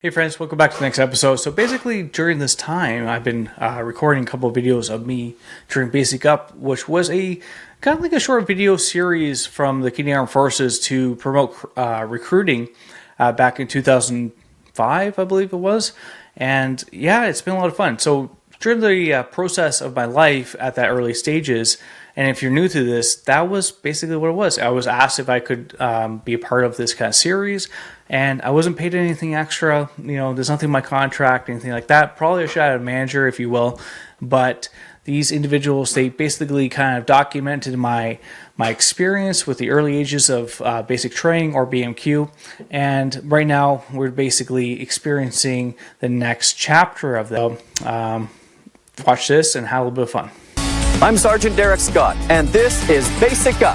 Hey friends, welcome back to the next episode. So basically during this time, I've been recording a couple of videos of me during Basic Up, which was a kind of like a short video series from the Canadian Armed Forces to promote recruiting back in 2005, I believe it was. And yeah, it's been a lot of fun. So during the process of my life at that early stages, and if you're new to this, that was basically what it was. I was asked if I could be a part of this kind of series, and I wasn't paid anything extra. You know, there's nothing in my contract, anything like that. Probably I should have a manager, if you will. But these individuals, they basically kind of documented my experience with the early ages of basic training or BMQ. And right now, we're basically experiencing the next chapter of them. Watch this and have a little bit of fun. I'm Sergeant Derek Scott, and this is Basic Up.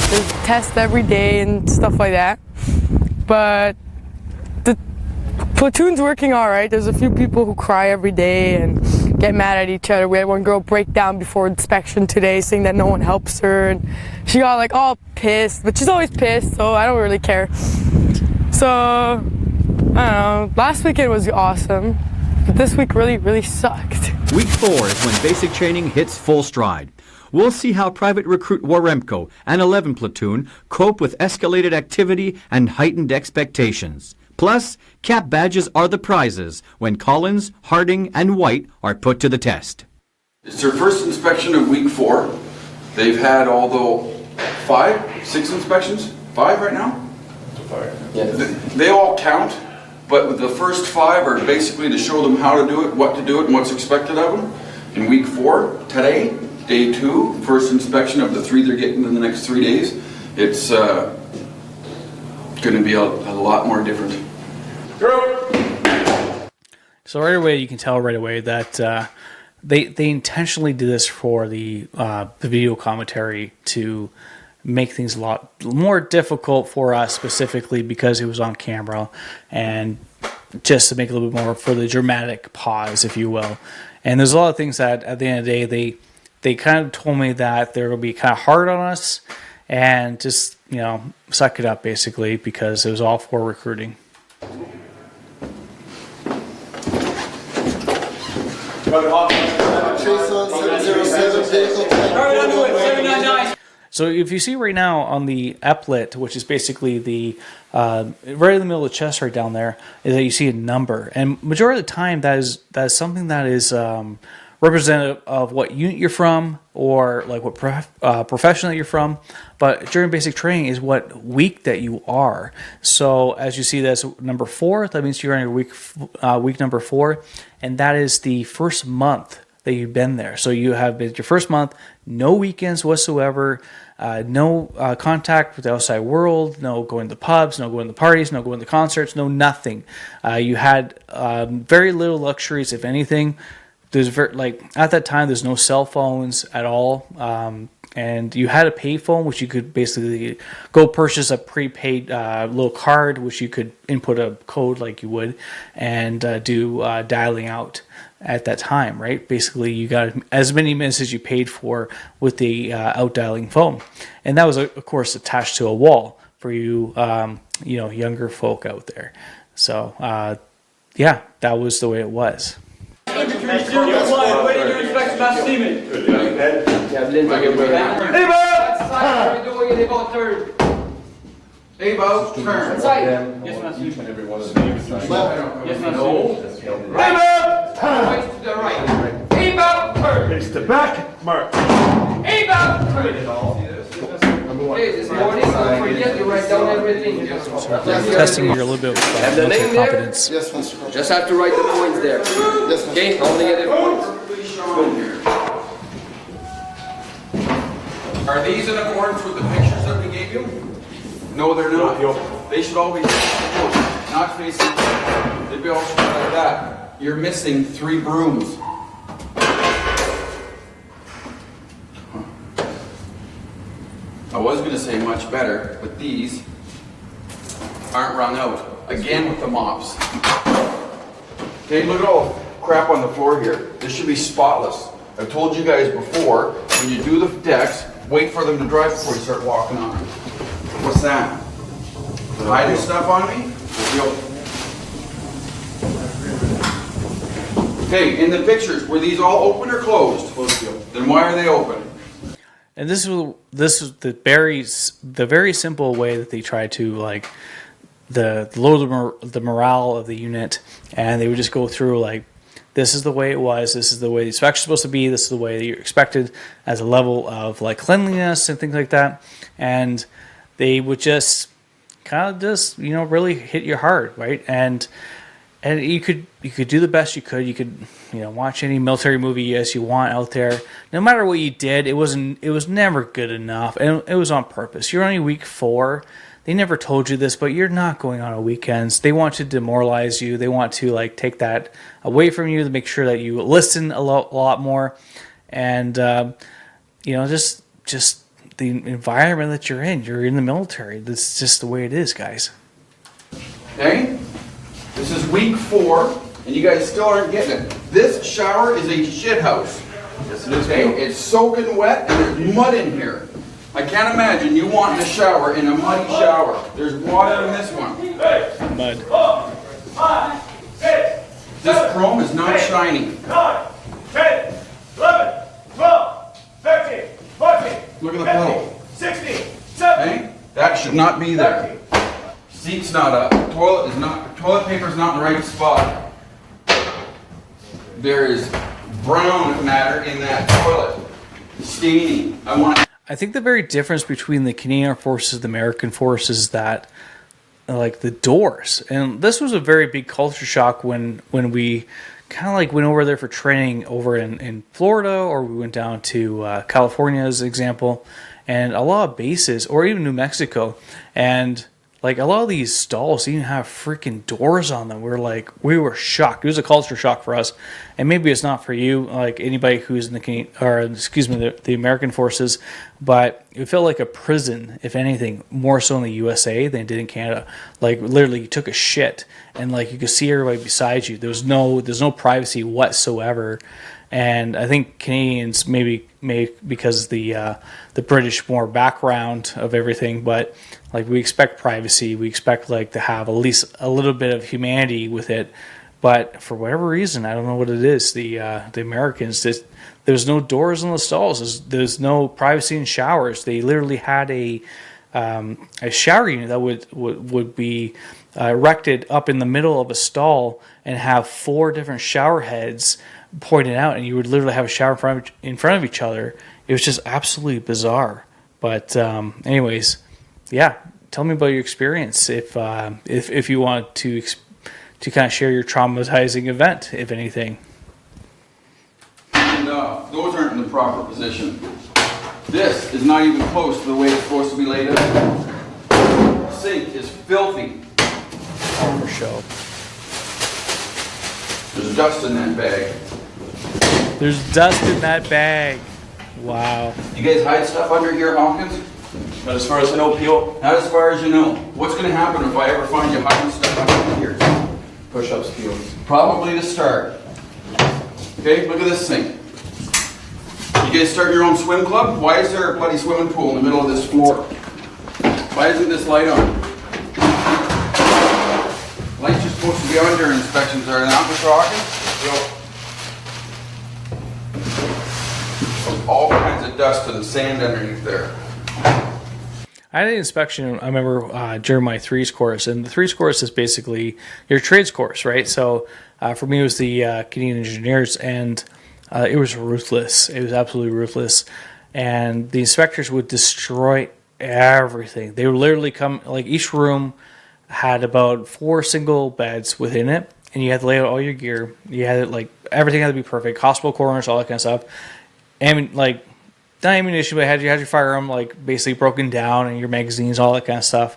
There's tests every day and stuff like that, but the platoon's working all right. There's a few people who cry every day and get mad at each other. We had one girl break down before inspection today saying that no one helps her, and she got like all pissed, but she's always pissed, so I don't really care. So I don't know, last weekend was awesome, but this week really sucked. Week 4 is when basic training hits full stride. We'll see how Private Recruit Waremko and 11 Platoon cope with escalated activity and heightened expectations. Plus, cap badges are the prizes when Collins, Harding, and White are put to the test. It's their first inspection of week 4. They've had, although 6 inspections? 5 right now? 5. Yeah. They all count, but the first 5 are basically to show them how to do it, what to do it, and what's expected of them. In week 4, today, day 2, first inspection of the 3 they're getting in the next 3 days. It's going to be a lot more different. So right away, you can tell right away that they intentionally did this for the video commentary to make things a lot more difficult for us, specifically because it was on camera, and just to make it a little bit more for the dramatic pause, if you will. And there's a lot of things that at the end of the day, they kind of told me that they're going to be kind of hard on us and just, you know, suck it up basically, because it was all for recruiting. So if you see right now on the epaulet, which is basically the right in the middle of the chest right down there, is that you see a number. And majority of the time that is something that is representative of what unit you're from, or like what profession that you're from. But during basic training is what week that you are. So as you see, that's number 4. That means you're on your week number 4, and that is the first month that you've been there. So you have been your first month, no weekends whatsoever, no contact with the outside world, no going to the pubs, no going to the parties, no going to the concerts, no nothing. You had very little luxuries, if anything. There's at that time, there's no cell phones at all, and you had a payphone, which you could basically go purchase a prepaid little card, which you could input a code like you would, and do dialing out at that time, right? Basically, you got as many minutes as you paid for with the out dialing phone, and that was of course attached to a wall for you, younger folk out there. So, yeah, that was the way it was. Waiting your inspection by Steven. Hey, Bo, turn. Yes, Master. Yes, Master. Hey, Bo! To the right. Hey, Bo, turn. It's the back, Mark. Hey, Bo, turn. Hey, this morning, don't forget to write down everything. Testing your a little bit with military competence. Yes, Mr. Just have to write the points there. Yes, Mr. Okay, only get the points. Are these in accordance with the pictures that we gave you? No, they're not. They should all be not facing. They'd be all like that. You're missing 3 brooms. A was going to say much better, but these aren't wrung out. Again with the mops. Okay, look at all the crap on the floor here. This should be spotless. I've told you guys before, when you do the decks, wait for them to dry before you start walking on them. What's that? Hiding stuff on me? Okay, in the pictures, were these all open or closed? Then why are they open? And this is the very simple way that they try to like the lower the morale of the unit, and they would just go through like, this is the way it was, this is the way the inspection's supposed to be, this is the way that you're expected as a level of like cleanliness and things like that, and they would just kind of just really hit you hard, right? And you could do the best you could. You could watch any military movie as you want out there. No matter what you did, it was never good enough, and it was on purpose. You're only week 4. They never told you this, but you're not going on weekends. They want to demoralize you. They want to like take that away from you to make sure that you listen a lot more, and just the environment that you're in. You're in the military. That's just the way it is, guys. Okay? This is week 4, and you guys still aren't getting it. This shower is a shit house. Yes, it is. Okay? It's soaking wet, and there's mud in here. I can't imagine you wanting to shower in a muddy shower. There's water in this one. Mud. 4, 5, 6, This chrome is not shiny. 9, 10, 11, 12, 13, 14, Look at the puddle. 16, 17. Okay? That should not be there. Seat's not up. Toilet paper's not in the right spot. There is brown matter in that toilet. Staining. I think the very difference between the Canadian Armed Forces and the American Forces is that, like, the doors. And this was a very big culture shock when we kind of like went over there for training over in Florida, or we went down to California as an example, and a lot of bases, or even New Mexico. And like a lot of these stalls even have freaking doors on them. We were shocked. It was a culture shock for us, and maybe it's not for you, like anybody who's in the American Forces. But it felt like a prison, if anything, more so in the USA than it did in Canada. Like literally, you took a shit, and like you could see everybody beside you. There's no privacy whatsoever. And I think Canadians maybe because the British more background of everything, but like we expect privacy, we expect like to have at least a little bit of humanity with it. But for whatever reason, I don't know what it is. The Americans, there's no doors in the stalls. There's no privacy in showers. They literally had a shower unit that would be erected up in the middle of a stall and have 4 different shower heads pointed out, and you would literally have a shower in front of each other. It was just absolutely bizarre. But anyways, yeah, tell me about your experience if you want to kind of share your traumatizing event, if anything. And those aren't in the proper position. This is not even close to the way it's supposed to be laid out. Sink is filthy. For show. There's dust in that bag. There's dust in that bag. Wow. You guys hide stuff under here, Hawkins? Not as far as I know, Peel. Not as far as you know. What's going to happen if I ever find you hiding stuff under here? Push-ups, Peel. Probably to start. Okay, look at this thing. You guys start your own swim club? Why is there a bloody swimming pool in the middle of this floor? Why isn't this light on? Lights are supposed to be on during inspections, are they not, Mr. Hawkins? All kinds of dust and sand underneath there. I had an inspection, I remember, during my 3s course, and the 3s course is basically your trades course, right? So for me, it was the Canadian Engineers, and it was ruthless. It was absolutely ruthless. And the inspectors would destroy everything. They would literally come, like each room had about 4 single beds within it, and you had to lay out all your gear. You had it, like, everything had to be perfect, hospital corners, all that kind of stuff. And like, not ammunition, but you had your firearm like basically broken down, and your magazines, all that kind of stuff.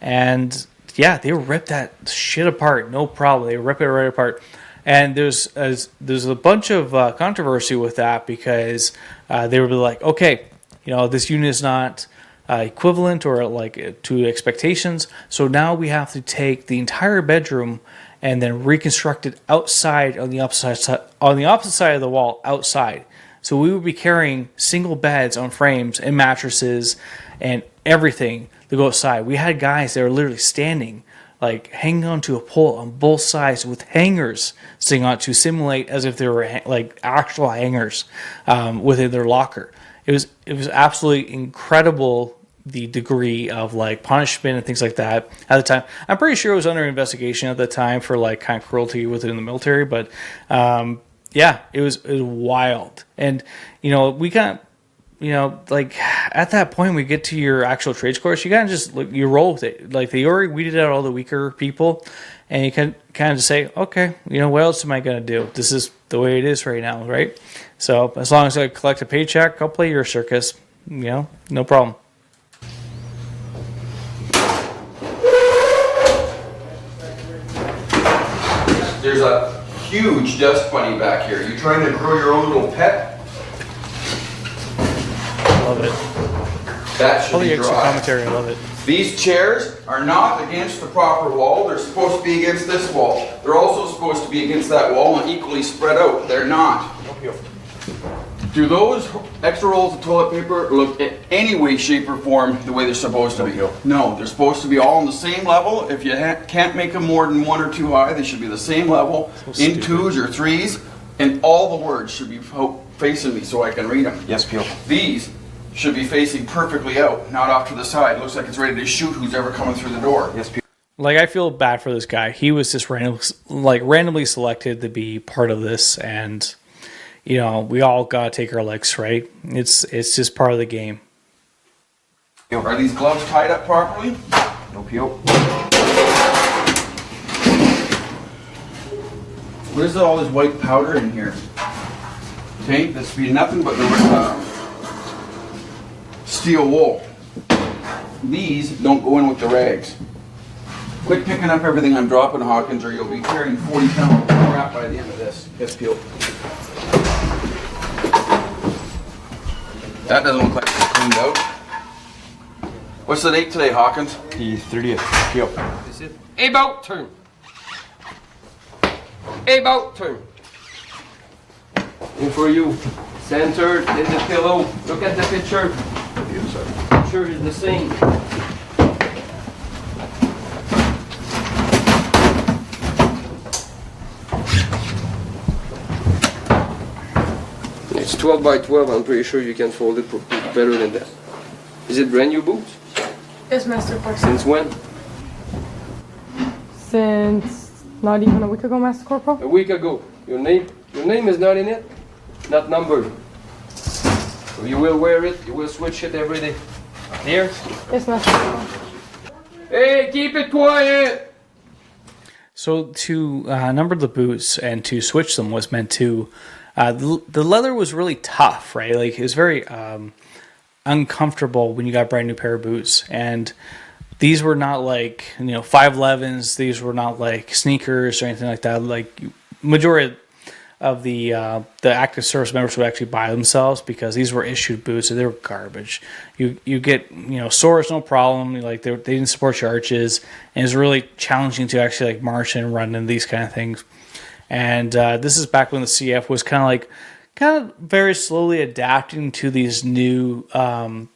And yeah, they would rip that shit apart, no problem. They would rip it right apart. And there's a bunch of controversy with that, because they would be like, okay, this unit is not equivalent or like to expectations. So now we have to take the entire bedroom and then reconstruct it outside on the opposite side of the wall outside. So we would be carrying single beds on frames and mattresses and everything to go outside. We had guys that were literally standing, like hanging onto a pole on both sides with hangers sitting on to simulate as if they were like actual hangers within their locker. It was absolutely incredible, the degree of like punishment and things like that at the time. I'm pretty sure it was under investigation at the time for like kind of cruelty within the military, but yeah, it was wild. And we got like at that point we get to your actual trades course, you kind of just you roll with it. Like we weeded out all the weaker people, and you can kind of just say, okay, what else am I going to do? This is the way it is right now, right? So as long as I collect a paycheck, I'll play your circus, no problem. There's a huge dust bunny back here. You trying to grow your own little pet? Love it. That should All the be extra dry. commentary, I love it. These chairs are not against the proper wall. They're supposed to be against this wall. They're also supposed to be against that wall and equally spread out. They're not. Do those extra rolls of toilet paper look in any way, shape, or form the way they're supposed to be? No, they're supposed to be all on the same level. If you can't make them more than 1 or 2 high, they should be the same level in 2s or 3s, and all the words should be facing me so I can read them. Yes, Peel. These should be facing perfectly out, not off to the side. Looks like it's ready to shoot who's ever coming through the door. Yes, Peel. Like, I feel bad for this guy. He was just randomly selected to be part of this, and we all gotta take our licks, right? It's just part of the game. Are these gloves tied up properly? No, Peel. What is all this white powder in here? Okay, this be nothing but the steel wool. These don't go in with the rags. Quit picking up everything I'm dropping, Hawkins, or you'll be carrying 40 pounds of crap by the end of this. Yes, Peel. That doesn't look like it's cleaned out. What's the date today, Hawkins? The 30th. Peel. Is it? About turn. About turn. And for you, centered in the pillow. Look at the picture. Picture is the same. It's 12 by 12. I'm pretty sure you can fold it better than that. Is it brand new boots? Yes, Master Course. Since when? Since not even a week ago, Master Corporal. A week ago. Your name is not in it, not numbered. So you will wear it. You will switch it every day. Here. Yes, Master Corporal. Hey, keep it quiet. So to number the boots and to switch them was meant to. The leather was really tough, right? Like, it was very uncomfortable when you got a brand new pair of boots, and these were not like 511s. These were not like sneakers or anything like that. Like, majority of the active service members would actually buy themselves because these were issued boots and they were garbage. You get sores, no problem. Like, they didn't support your arches, and it was really challenging to actually like march and run in these kind of things. And this is back when the CF was kind of very slowly adapting to these new kind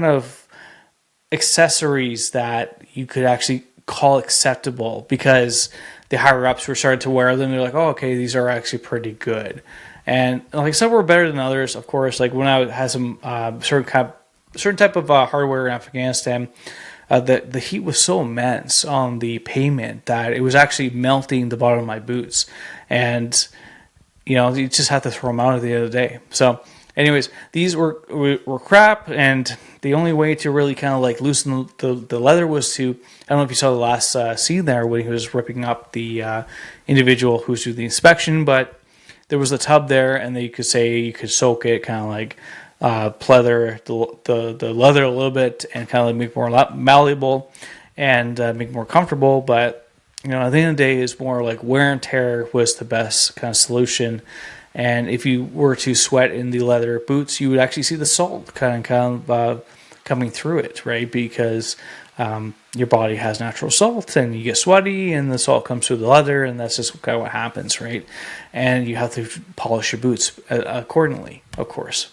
of accessories that you could actually call acceptable, because the higher ups were starting to wear them. They're like, oh, okay, these are actually pretty good. And like, some were better than others, of course. Like, when I had some certain type of hardware in Afghanistan, the heat was so immense on the pavement that it was actually melting the bottom of my boots, and you just have to throw them out at the end of the day. So, anyways, these were crap, and the only way to really kind of like loosen the leather was to, I don't know if you saw the last scene there when he was ripping up the individual who's doing the inspection, but there was a tub there, and then you could soak it, kind of like pleather the leather a little bit and kind of like make it more malleable and make it more comfortable. But at the end of the day, it's more like wear and tear was the best kind of solution. And if you were to sweat in the leather boots, you would actually see the salt kind of coming through it, right? Because your body has natural salt and you get sweaty and the salt comes through the leather, and that's just kind of what happens, right? And you have to polish your boots accordingly, of course.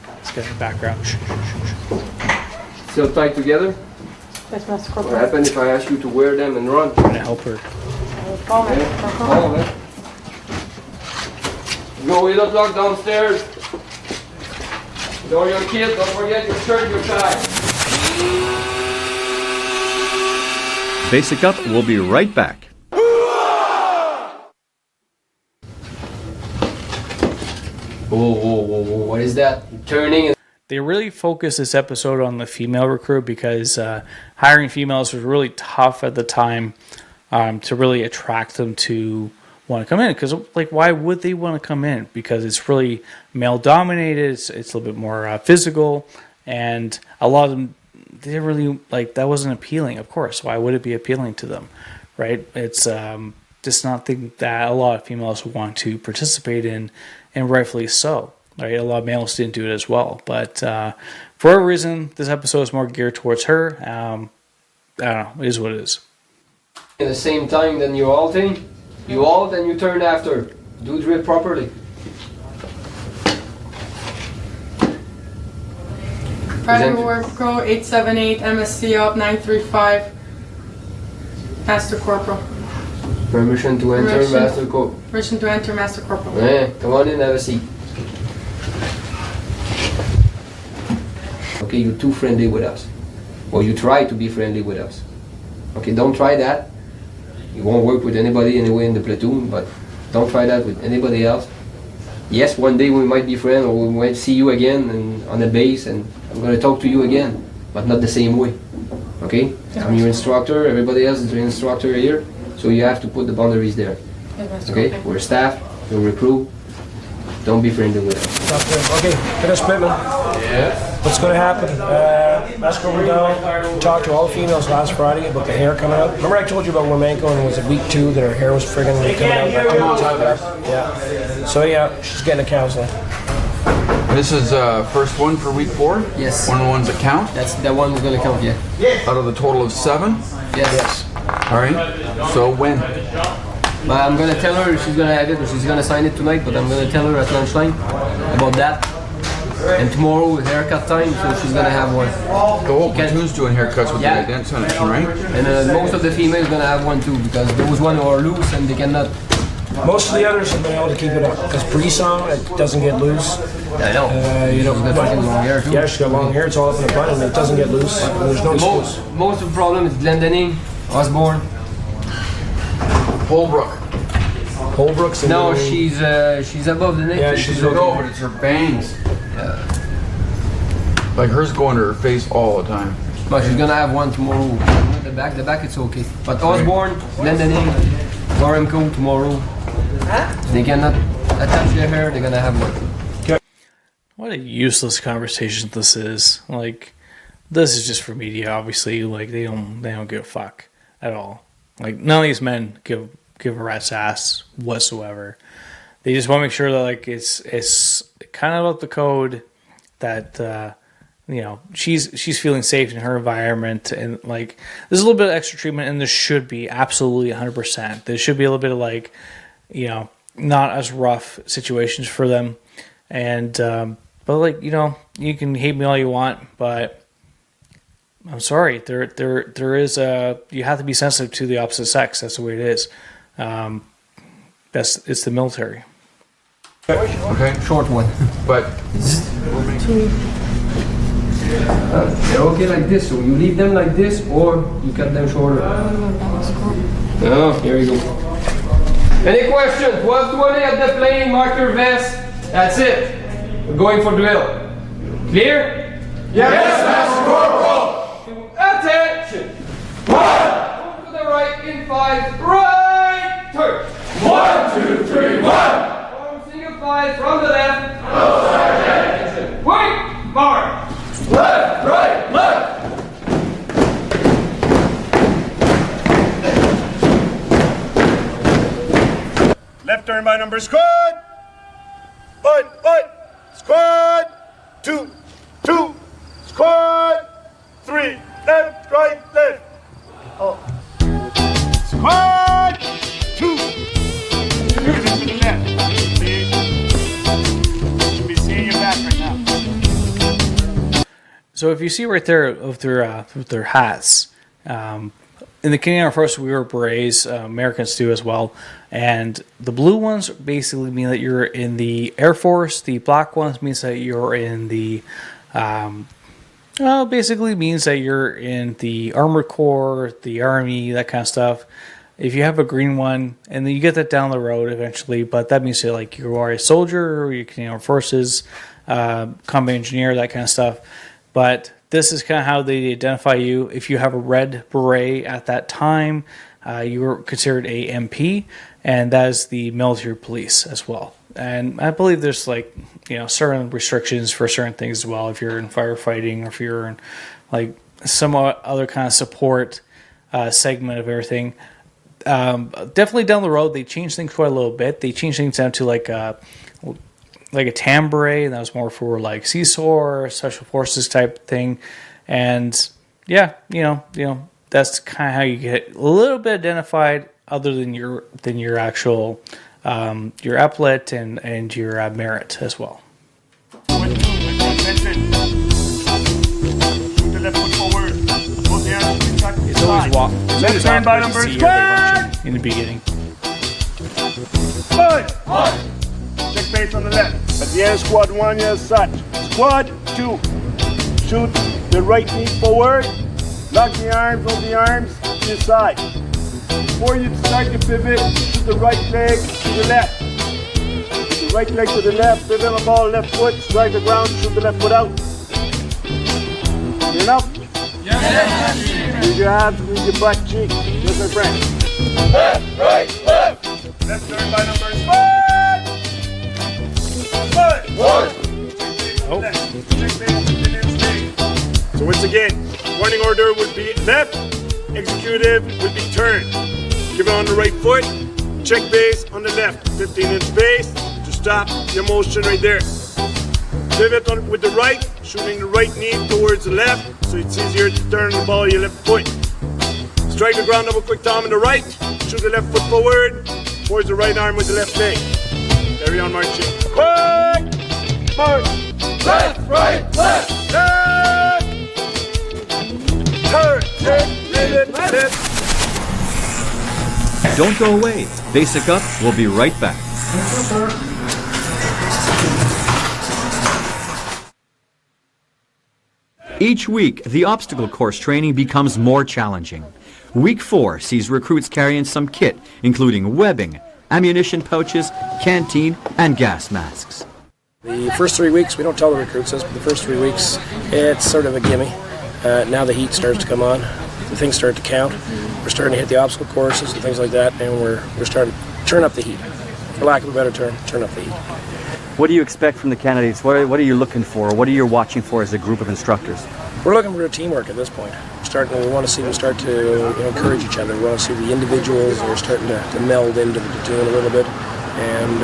Let's get in the background. Still tied together? Yes, Master What Corporal. happens if I ask you to wear them and run? I'm going to help her. Follow me. Oh, man. Go, you don't lock downstairs. Don't your kid, don't forget your shirt, your tie. Basic Up will be right back. Whoa, what is that? Turning. They really focused this episode on the female recruit because hiring females was really tough at the time to really attract them to want to come in. Because, like, why would they want to come in? Because it's really male dominated. It's a little bit more physical, and a lot of them, they really, like, that wasn't appealing. Of course, why would it be appealing to them, right? It's just not thing that a lot of females would want to participate in, and rightfully so. Right, a lot of males didn't do it as well, but for whatever reason, this episode is more geared towards her. I don't know, it is what it is. At the same time, then you alting. You alt and you turn after. Do drill properly. Private War Pro 878 MSC up 935. Master Corporal. Permission to enter, Permission. Master Corp. Permission to enter, Master Corporal. Yeah, come on in, have a seat. Okay, you're too friendly with us. Or you try to be friendly with us. Okay, don't try that. You won't work with anybody anyway in the platoon, but don't try that with anybody else. Yes, one day we might be friends, or we might see you again and on the base, and I'm going to talk to you again, but not the same way. Okay? I'm your instructor, everybody else is your instructor here, so you have to put the boundaries there. Yes, Master Okay? Corporal. We're staff, we're recruit. Don't be friendly with us. Okay, finish Pittman. Yeah. What's going to happen? Master Corporal down, talked to all the females last Friday about the hair coming out. Remember I told you about Romanko and it was at week 2 that her hair was friggin' coming out? I couldn't talk about it. Yeah. So yeah, she's getting a counseling. This is first one for week 4? Yes. One of the ones that count? That's that one is going to count, yeah. Out of the total of 7? Yes. All right. So when? But I'm gonna tell her if she's gonna have it or she's gonna sign it tonight, but I'm gonna tell her at lunchtime about that. And tomorrow is haircut time, so she's gonna have one. The whole platoon's doing haircuts with Yeah. the identification, right? And most of the females gonna have one too, because those ones are loose and they cannot. Most of the others have been able to keep it up. Because Brisson, it doesn't get loose. I know. You know, She's got fucking long hair too. yeah, she's got long hair, it's all up in the front and it doesn't get loose. And there's no excuse. Most of the problem is Glendening, Osborne. Holbrook. Holbrook's and No, then- she's above the neck. Yeah, she's No, but it's her bangs. Yeah. Like hers going to her face all the time. But she's gonna have one tomorrow. The back it's okay. But Osborne, Glendening, Waremco tomorrow. They cannot attach their hair, they're gonna have one. What a useless conversation this is. Like, this is just for media, obviously. Like, they don't give a fuck at all. Like, none of these men give a rat's ass whatsoever. They just want to make sure that, like, it's kind of about the code that you know, she's feeling safe in her environment, and like there's a little bit of extra treatment, and there should be absolutely 100%. There should be a little bit of, like, you know, not as rough situations for them, and but, like, you know, you can hate me all you want, but I'm sorry, there is you have to be sensitive to the opposite sex. That's the way it is. It's the military. Okay. Short one. But They're okay like this, so you leave them like this or you cut them shorter. Oh, here we go. Any questions? 12:20 at the plane, mark your vest. That's it. We're going for drill. Clear? Yes, Master Corporal! Attention! 1! Move to the right in 5, right turn! 1, 2, 3, 1! Single 5 from the left. No, Sergeant! Wait! Mark! Left, right, left! Left turn by number squad! 1, 1! 2, 2, squad, 3, left, right, left. Oh. Squad, 2. Shoot it to the left. See? Should be seeing your back right now. So if you see right there with their hats, in the Canadian Armed Forces we wear berets, Americans do as well, and the blue ones basically mean that you're in the Air Force. The black ones means that you're in the basically means that you're in the Armored Corps, the Army, that kind of stuff. If you have a green one, and then you get that down the road eventually, but that means that like you are a soldier, or you Canadian Armed Forces, combat engineer, that kind of stuff. But this is kind of how they identify you. If you have a red beret at that time, you were considered a MP, and that is the military police as well. And I believe there's like, certain restrictions for certain things as well. If you're in firefighting, or if you're in like some other kind of support segment of everything. Definitely down the road, they changed things quite a little bit. They changed things down to like a tan beret, and that was more for like CSOR, special forces type thing. And yeah, that's kind of how you get a little bit identified, other than your actual your epaulet and your merit as well. It's always walk. It's always awkward to see everybody in the beginning. Check base on the left. At the end, squad 1, yes, such. Squad 2. Shoot the right knee forward. Lock the arms, hold the arms to your side. Before you start your pivot, shoot the right leg to the left. Shoot the right leg to the left, pivot on the ball, left foot, strike the ground, shoot the left foot out. Good enough? Yes. Use your abs, use your butt cheek. Yes, my friend. Left, right, left. Left turn by number squad. So once again, running order would be left, executive would be turn. Give it on the right foot, check base on the left, 15-inch base to stop your motion right there. Pivot on with the right, shooting the right knee towards the left, so it's easier to turn the ball your left foot. Strike the ground, double quick tom on the right, shoot the left foot forward, towards the right arm with the left leg. Carry on marching. Quick! March! Left, right, left! Left! Turn, check, pivot, left. Don't go away. Basic Up will be right back. Each week, the obstacle course training becomes more challenging. Week 4 sees recruits carrying some kit, including webbing, ammunition pouches, canteen, and gas masks. The first 3 weeks, we don't tell the recruits this, but the first 3 weeks, it's sort of a gimme. Now the heat starts to come on, the things start to count. We're starting to hit the obstacle courses and things like that, and we're starting to turn up the heat. For lack of a better term, turn up the heat. What do you expect from the candidates? What are you looking for? What are you watching for as a group of instructors? We're looking for teamwork at this point. We want to see them start to encourage each other. We want to see the individuals that are starting to meld into the platoon a little bit. And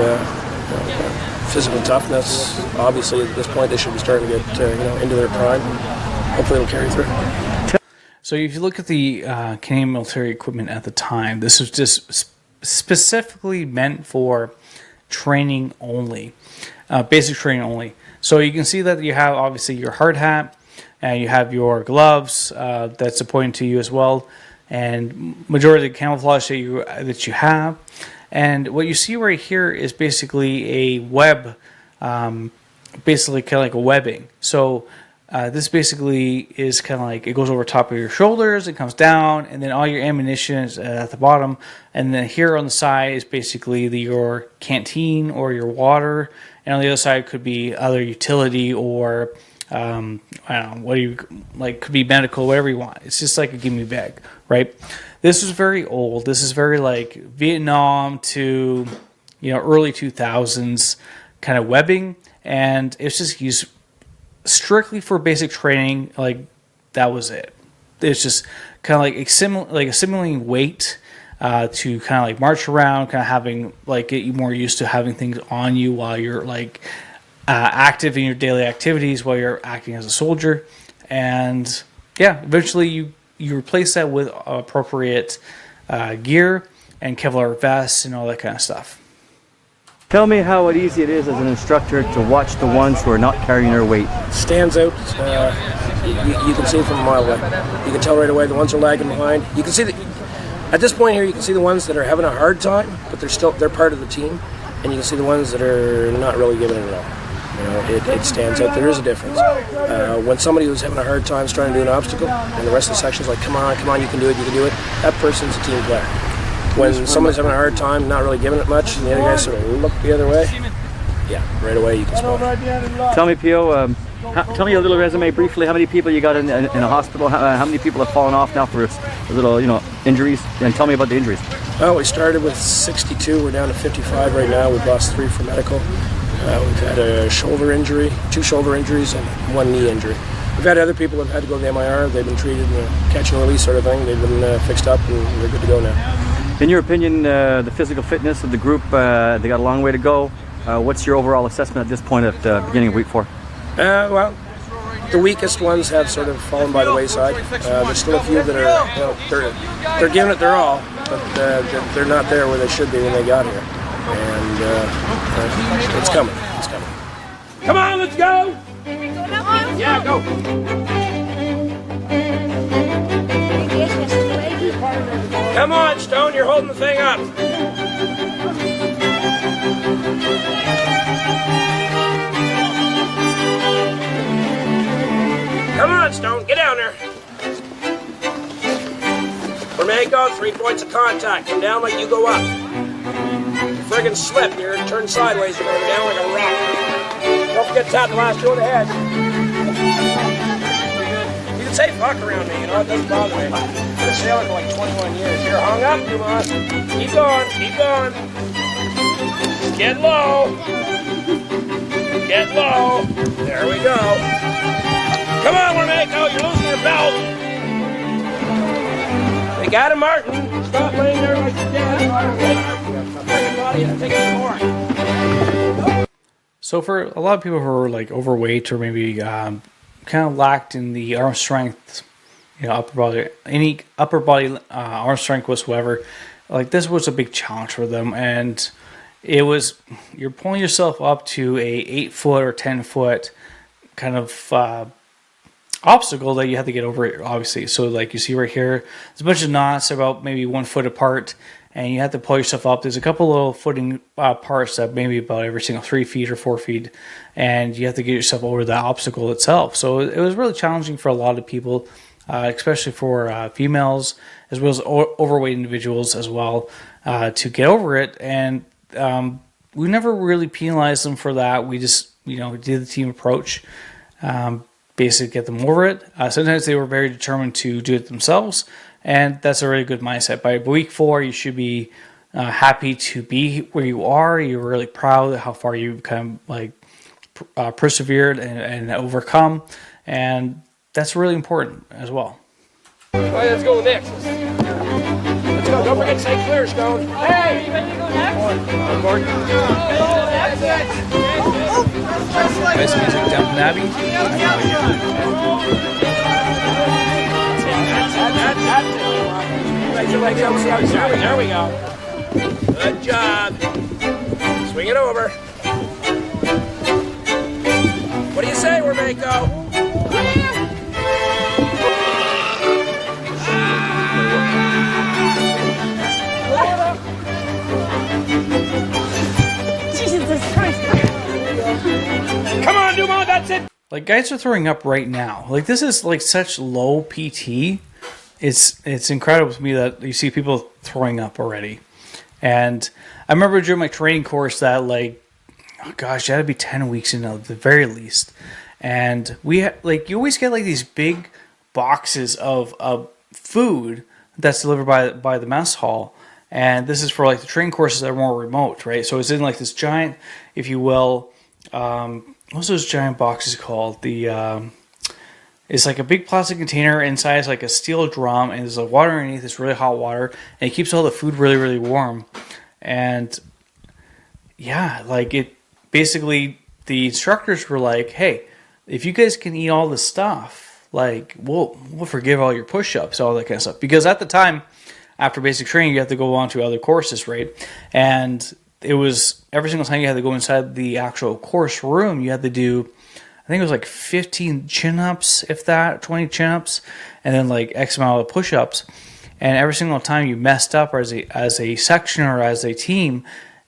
physical toughness, obviously at this point they should be starting to get into their prime. Hopefully it'll carry through. So if you look at the Canadian military equipment at the time, this was just specifically meant for training only, basic training only. So you can see that you have obviously your hard hat, and you have your gloves that's pointing to you as well, and majority of the camouflage that you have. And what you see right here is basically a web, basically kind of like a webbing. So this basically is kind of like it goes over top of your shoulders, it comes down, and then all your ammunition is at the bottom. And then here on the side is basically your canteen or your water, and on the other side could be other utility or I don't know, what do you like, could be medical, whatever you want. It's just like a gimme bag, right? This is very old. This is very like Vietnam to early 2000s kind of webbing, and it's just used strictly for basic training. Like that was it. It's just kind of like assimilating weight to kind of like march around, kind of having like get you more used to having things on you while you're like active in your daily activities while you're acting as a soldier. And yeah, eventually you replace that with appropriate gear and Kevlar vests and all that kind of stuff. Tell me how easy it is as an instructor to watch the ones who are not carrying their weight. Stands out. You can see it from a mile away. You can tell right away the ones are lagging behind. You can see at this point here, you can see the ones that are having a hard time, but they're part of the team, and you can see the ones that are not really giving it at all. It stands out. There is a difference. When somebody who's having a hard time is trying to do an obstacle, and the rest of the section's like, come on, you can do it, that person's a team player. When somebody's having a hard time, not really giving it much, and the other guys sort of look the other way, yeah, right away you can spot. Tell me, Pio, tell me a little resume briefly. How many people you got in a hospital? How many people have fallen off now for little, injuries? And tell me about the injuries. Well, we started with 62. We're down to 55 right now. We've lost 3 for medical. We've had a shoulder injury, 2 shoulder injuries, and 1 knee injury. We've had other people who've had to go to the MIR. They've been treated in a catch and release sort of thing. They've been fixed up, and they're good to go now. In your opinion, the physical fitness of the group, they got a long way to go. What's your overall assessment at this point at the beginning of week 4? Well, the weakest ones have sort of fallen by the wayside. There's still a few that are, they're giving it their all, but they're not there where they should be when they got here. And it's coming. It's coming. Come on, let's go! Yeah, go! Come on, Stone, you're holding the thing up. Come on, Stone, get down there. Flamenco, 3 points of contact. Come down like you go up. Friggin' slip, you're turned sideways, you're going down like a rock. Don't forget to tap the last 2 in the head. You can say fuck around me, it doesn't bother me. I've been a sailor for like 21 years. You're hung up, Dumas. Keep going, keep going. Get low. Get low. There we go. Come on, Flamenco, you're losing your belt. They got him, Martin. Stop laying there like you're dead. So for a lot of people who are like overweight or maybe kind of lacked in the arm strength, upper body arm strength whatsoever, like this was a big challenge for them, and it was, you're pulling yourself up to a 8 foot or 10 foot kind of obstacle that you have to get over, obviously. So like you see right here, there's a bunch of knots about maybe 1 foot apart, and you have to pull yourself up. There's a couple little footing parts that maybe about every single 3 feet or 4 feet, and you have to get yourself over the obstacle itself. So it was really challenging for a lot of people, especially for females as well as overweight individuals as well, to get over it. And we never really penalized them for that. We just did the team approach, basically get them over it. Sometimes they were very determined to do it themselves, and that's a really good mindset. By week 4, you should be happy to be where you are. You're really proud of how far you've kind of like persevered and overcome, and that's really important as well. All right, let's go next. Let's go. Don't forget to say clear, Stone. Hey, you ready to go next? Nice music down in Abbey. There we go. Good job. Swing it over. What do you say, Rebecca? Jesus Christ. Come on, Dumont, that's it. Like, guys are throwing up right now. Like, this is like such low PT. It's incredible to me that you see people throwing up already. And I remember during my training course that, like, oh gosh, you had to be 10 weeks in at the very least. And we you always get like these big boxes of food that's delivered by the mess hall. And this is for like the training courses that are more remote, right? So it's in like this giant, if you will, what's those giant boxes called? It's like a big plastic container. Inside is like a steel drum, and there's like water underneath. It's really hot water, and it keeps all the food really, really warm. And yeah, like it basically the instructors were like, hey, if you guys can eat all this stuff, like, we'll forgive all your push-ups, all that kind of stuff. Because at the time, after basic training, you have to go on to other courses, right? And it was every single time you had to go inside the actual course room, you had to do, I think it was like 15 chin-ups, if that, 20 chin-ups, and then like X amount of push-ups. And every single time you messed up as a section or as a team,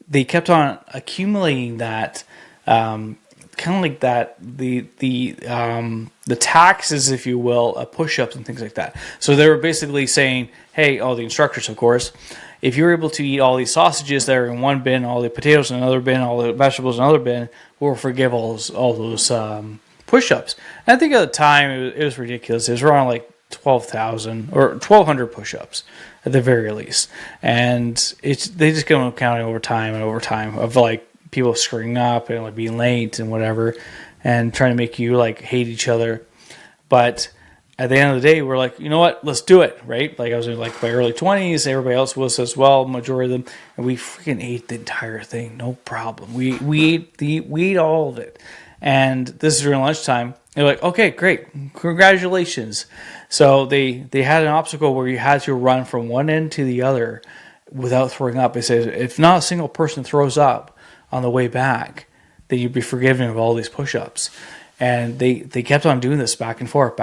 they kept on accumulating that, kind of like that, the taxes, if you will, of push-ups and things like that. So they were basically saying, hey, all the instructors, of course, if you're able to eat all these sausages that are in one bin, all the potatoes in another bin, all the vegetables in another bin, we'll forgive all those push-ups. And I think at the time it was ridiculous. It was around like 12,000 or 1,200 push-ups at the very least. And they just go counting over time of like people screwing up and like being late and whatever, and trying to make you like hate each other. But at the end of the day, we're like, you know what? Let's do it, right? Like I was in like my early 20s. Everybody else was as well, majority of them, and we freaking ate the entire thing, no problem. We ate all of it, and this is during lunchtime. They're like, okay, great, congratulations. So they had an obstacle where you had to run from one end to the other without throwing up. It says if not a single person throws up on the way back, then you'd be forgiven of all these push-ups. And they kept on doing this back and forth.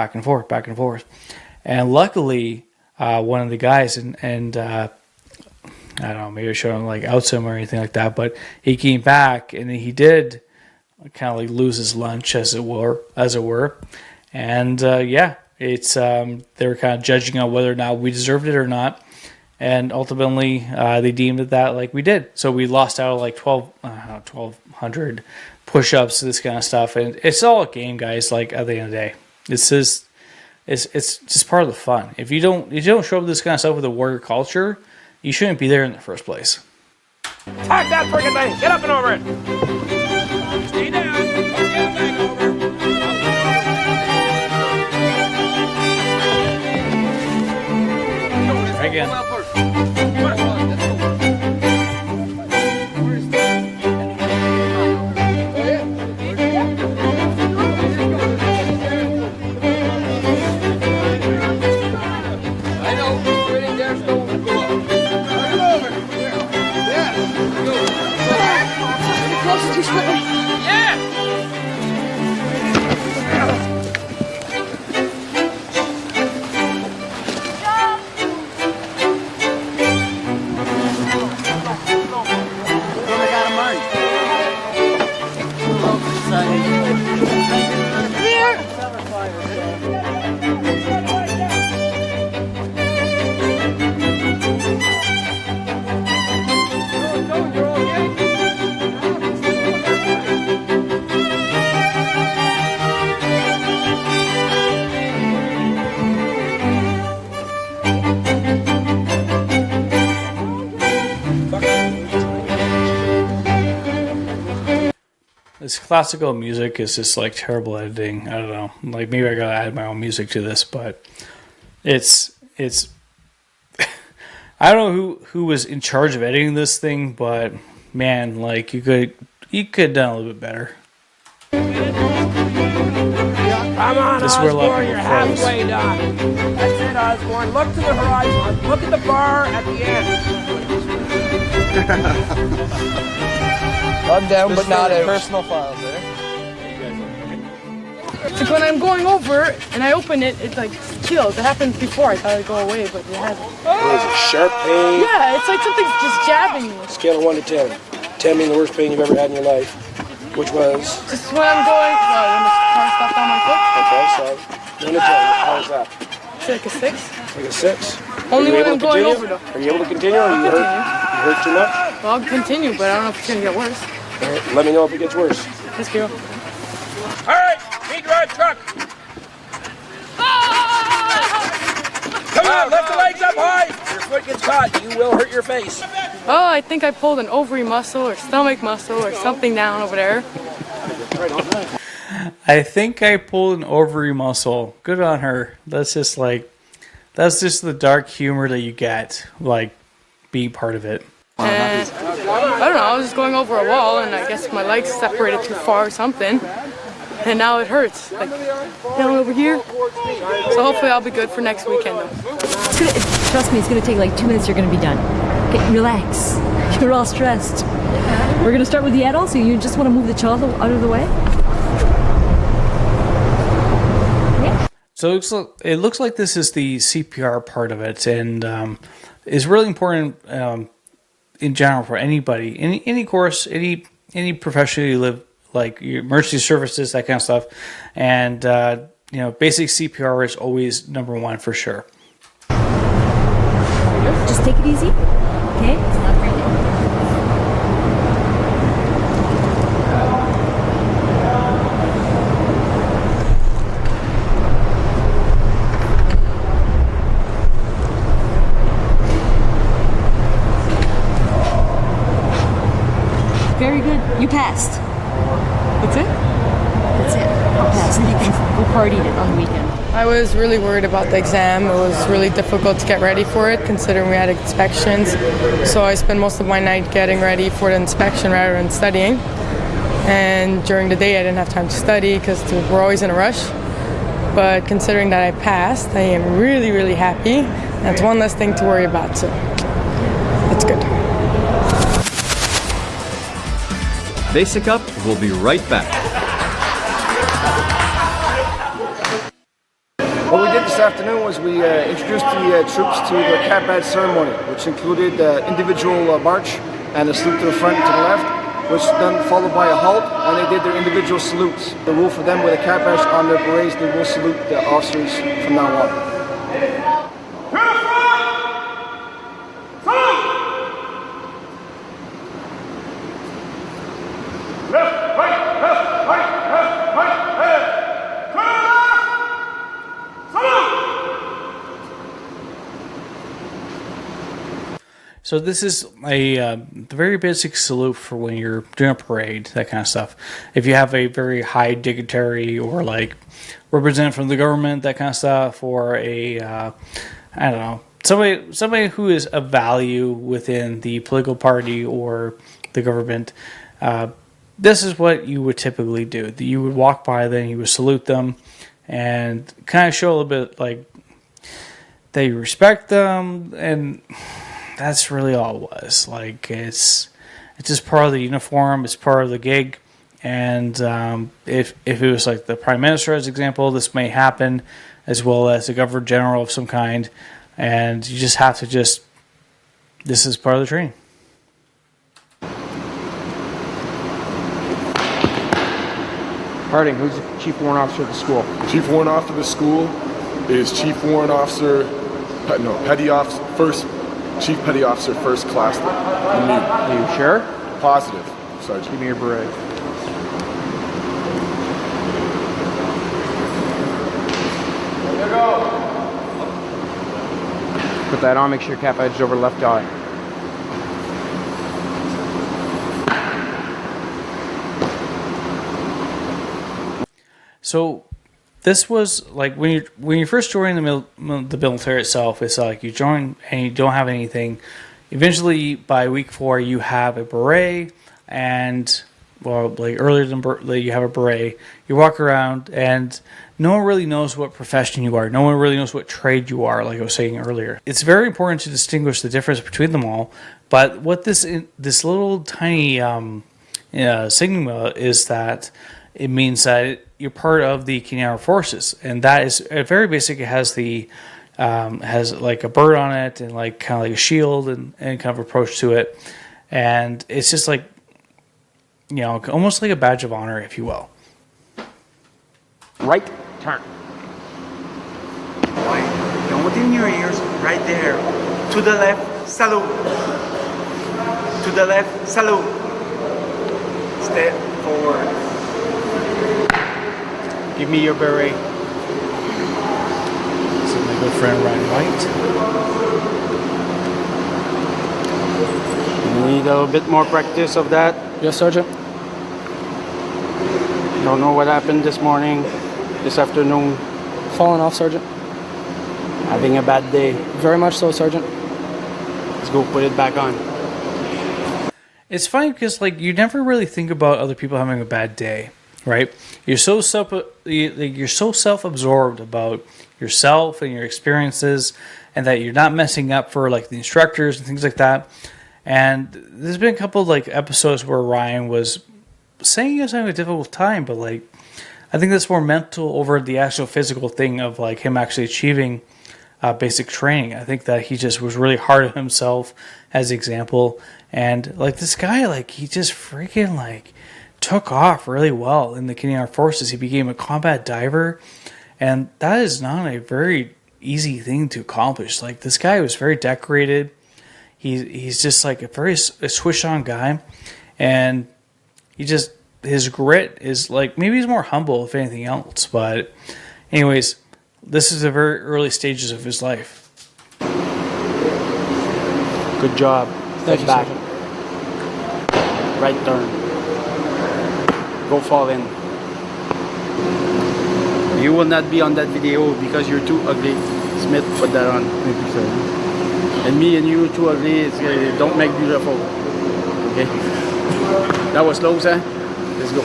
And luckily, one of the guys, and I don't know, maybe I shouldn't like out him or anything like that, but he came back and he did kind of like lose his lunch, as it were. And yeah, it's they were kind of judging on whether or not we deserved it or not. And ultimately, they deemed it that like we did. So we lost out like 1,200 push-ups, this kind of stuff. And it's all a game, guys. Like at the end of the day, it's just part of the fun. If you don't show up this kind of stuff with a warrior culture, you shouldn't be there in the first place. Tack that friggin' thing! Get up and over it! Stay down! Don't get the thing over! Again. This classical music is just like terrible editing. I don't know. Like maybe I gotta add my own music to this, but it's I don't know who was in charge of editing this thing, but man, like you could have done a little bit better. Come on, This is where a lot of Osborne, people you're froze. halfway done. That's it, Osborne. Look to the horizon. Look at the bar at the end. I'm down, but not out. Personal files there. Like when I'm going over and I open it, it like kills. It happened before. I thought it'd go away, but it hasn't. Was it sharp pain? Yeah, it's like something's just jabbing me. Scale of 1 to 10. 10 being the worst pain you've ever had in your life. Which was? Just when I'm going, when the car stopped on my foot. Okay, so 1 to 10. How was that? It's like a 6. Like a 6. Only Are you when able I'm to going continue? over though. Are you able to continue or are you hurt? You hurt too much? Well, I'll continue, but I don't know if it's gonna get worse. All right, let me know if it gets worse. Let's go. All right, feed drive truck. Come on, lift the legs up high. Your foot gets caught. You will hurt your face. Oh, I think I pulled an ovary muscle or stomach muscle or something down over there. I think I pulled an ovary muscle. Good on her. That's just the dark humor that you get, like, being part of it. And I don't know, I was just going over a wall and I guess my legs separated too far or something. And now it hurts, like down over here. So hopefully I'll be good for next weekend though. Trust me, it's gonna take like 2 minutes, you're gonna be done. Okay, relax. You're all stressed. We're gonna start with the adults, so you just wanna move the child out of the way? So it looks like this is the CPR part of it, and is really important in general for anybody, any course, any profession you live, like your emergency services, that kind of stuff. And basic CPR is always number one for sure. Just take it easy, okay? Very good. You passed. That's it? That's it. You passed. You can go party it on the weekend. I was really worried about the exam. It was really difficult to get ready for it considering we had inspections. So I spent most of my night getting ready for the inspection rather than studying. And during the day I didn't have time to study because we're always in a rush. But considering that I passed, I am really, really happy. That's one less thing to worry about, so that's good. Basic Up will be right back. What we did this afternoon was we introduced the troops to the cap badge ceremony, which included individual march and a salute to the front and to the left, which then followed by a halt, and they did their individual salutes. The rule for them with a cap badge on their berets, they will salute the officers from now on. So this is a very basic salute for when you're doing a parade, that kind of stuff. If you have a very high dignitary or like representative from the government, that kind of stuff, or a I don't know, somebody who is of value within the political party or the government, this is what you would typically do. You would walk by them, you would salute them, and kind of show a little bit like that you respect them, and that's really all it was. Like it's just part of the uniform. It's part of the gig. And if it was like the Prime Minister, as example, this may happen, as well as a Governor General of some kind. And you just have to this is part of the training. Harding, who's the Chief Warrant Officer of the school? Chief Warrant Officer of the school is Chief Warrant Officer, Petty Officer, Chief Petty Officer, First Class. Are you sure? Positive, Sergeant. Give me your beret. Put that on, make sure your cap edged over left eye. So this was like when you first join the military itself, it's like you join and you don't have anything. Eventually, by week 4, you have a beret, and well, like earlier than you have a beret. You walk around, and no one really knows what profession you are. No one really knows what trade you are, like I was saying earlier. It's very important to distinguish the difference between them all. But what this little tiny sigma is that it means that you're part of the Canadian Armed Forces, and that is very basic. It has has like a bird on it, and like kind of like a shield, and kind of approach to it, and it's just like, you know, almost like a badge of honor, if you will. Right turn. Right. Don't open your ears. Right there. To the left. Salute. To the left. Salute. Step forward. Give me your beret. So my good friend Ryan White. Need a bit more practice of that. Yes, Sergeant. Don't know what happened this morning, this afternoon. Falling off, Sergeant. Having a bad day. Very much so, Sergeant. Let's go put it back on. it's funny because like you never really think about other people having a bad day, right? You're so self-absorbed about yourself and your experiences, and that you're not messing up for like the instructors and things like that. And there's been a couple of like episodes where Ryan was saying he was having a difficult time, but like I think that's more mental over the actual physical thing of like him actually achieving basic training. I think that he just was really hard on himself as an example. And like this guy, like he just freaking like took off really well in the Canadian Armed Forces. He became a combat diver, and that is not a very easy thing to accomplish. Like this guy was very decorated. He's just like a switched on guy, and his grit is like, maybe he's more humble if anything else. But anyways, this is the very early stages of his life. Good job. Thank Step you, back. Sergeant. Right turn. Go fall in. You will not be on that video because you're too ugly. Smith, put that on. Thank you, sir. And me and you too ugly. Don't make beautiful. Okay. That was close, eh? Let's go.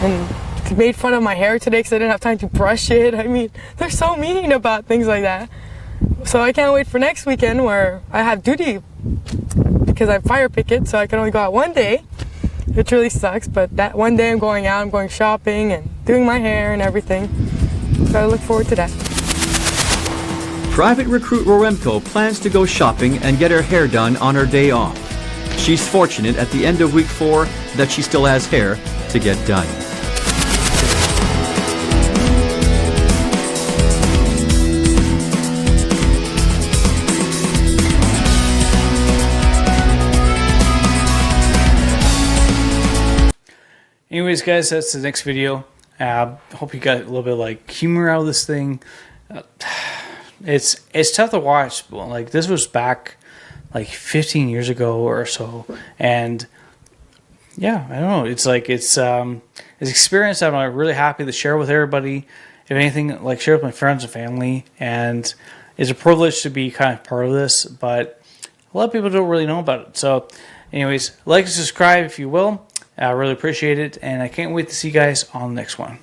And he made fun of my hair today because I didn't have time to brush it. I mean, they're so mean about things like that. So I can't wait for next weekend where I have duty because I'm fire picket, so I can only go out one day, which really sucks. But that one day I'm going out, I'm going shopping and doing my hair and everything. So I look forward to that. Private recruit Waremko plans to go shopping and get her hair done on her day off. She's fortunate at the end of week 4 that she still has hair to get done. Anyways, guys, that's the next video. Hope you got a little bit of like humor out of this thing. It's tough to watch. Like this was back like 15 years ago or so, and yeah, I don't know. It's like it's experience that I'm really happy to share with everybody. If anything, like share with my friends and family, and it's a privilege to be kind of part of this. But a lot of people don't really know about it. So, anyways, like and subscribe if you will. I really appreciate it, and I can't wait to see you guys on the next one.